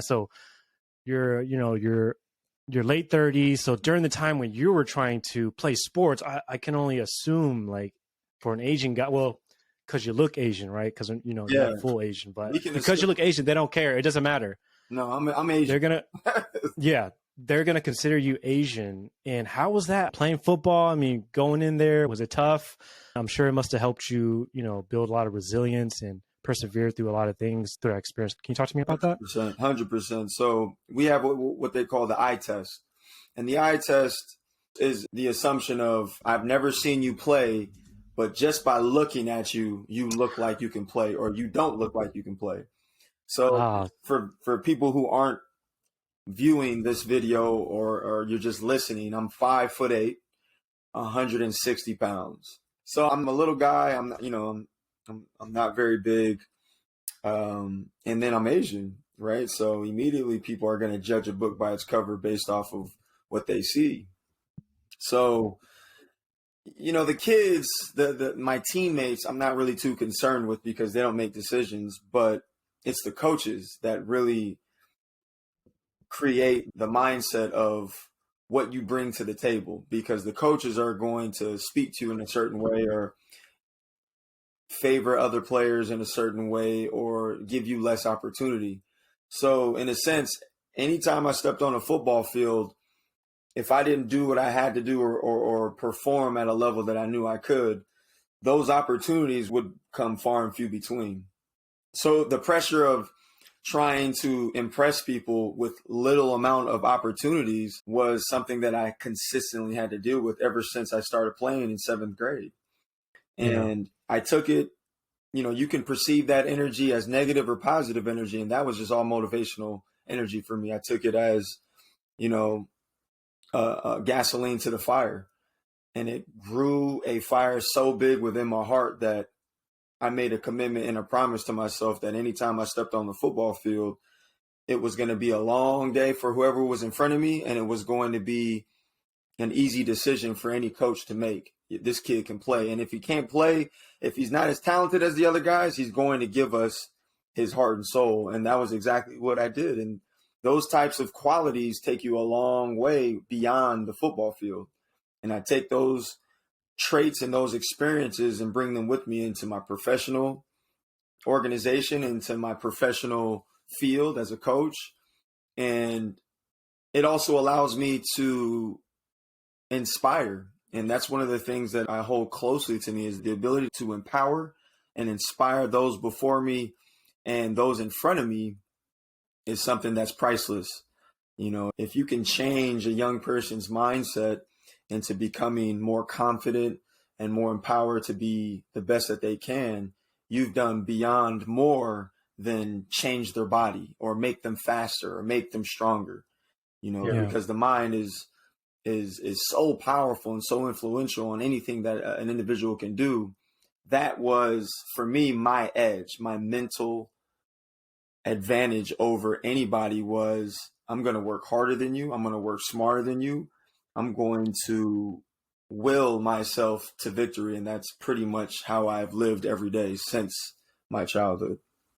So you're late 30s. So during the time when you were trying to play sports, I can only assume, like, for an Asian guy, well, because you look Asian, right? Because you're not full Asian, but because you look Asian, they don't care. It doesn't matter. No, I'm Asian. They're gonna consider you Asian. And how was that playing football? I mean, going in there, was it tough? I'm sure it must have helped you, build a lot of resilience and persevere through a lot of things through that experience. Can you talk to me about that? 100%. So we have what they call the eye test. And the eye test is the assumption of, I've never seen you play, but just by looking at you, you look like you can play, or you don't look like you can play. So for people who aren't viewing this video or you're just listening, I'm 5'8", 160 pounds. So I'm a little guy. I'm not very big. And then I'm Asian, right? So immediately people are going to judge a book by its cover based off of what they see. So, the kids, my teammates, I'm not really too concerned with because they don't make decisions, but it's the coaches that really create the mindset of what you bring to the table, because the coaches are going to speak to you in a certain way or favor other players in a certain way or give you less opportunity. So in a sense, anytime I stepped on a football field, if I didn't do what I had to do or perform at a level that I knew I could, those opportunities would come far and few between. So the pressure of trying to impress people with little amount of opportunities was something that I consistently had to deal with ever since I started playing in 7th grade. And I took it, you can perceive that energy as negative or positive energy. And that was just all motivational energy for me. I took it as, gasoline to the fire. And it grew a fire so big within my heart that I made a commitment and a promise to myself that anytime I stepped on the football field, it was going to be a long day for whoever was in front of me. And it was going to be an easy decision for any coach to make. This kid can play. And if he can't play, if he's not as talented as the other guys, he's going to give us his heart and soul. And that was exactly what I did. And those types of qualities take you a long way beyond the football field. And I take those traits and those experiences and bring them with me into my professional organization, into my professional field as a coach. And it also allows me to inspire. And that's one of the things that I hold closely to me, is the ability to empower and inspire those before me and those in front of me is something that's priceless. If you can change a young person's mindset into becoming more confident and more empowered to be the best that they can, you've done beyond more than change their body or make them faster or make them stronger, because the mind is so powerful and so influential on anything that an individual can do. That was, for me, my edge, my mental advantage over anybody was, I'm going to work harder than you. I'm going to work smarter than you. I'm going to will myself to victory. And that's pretty much how I've lived every day since my childhood.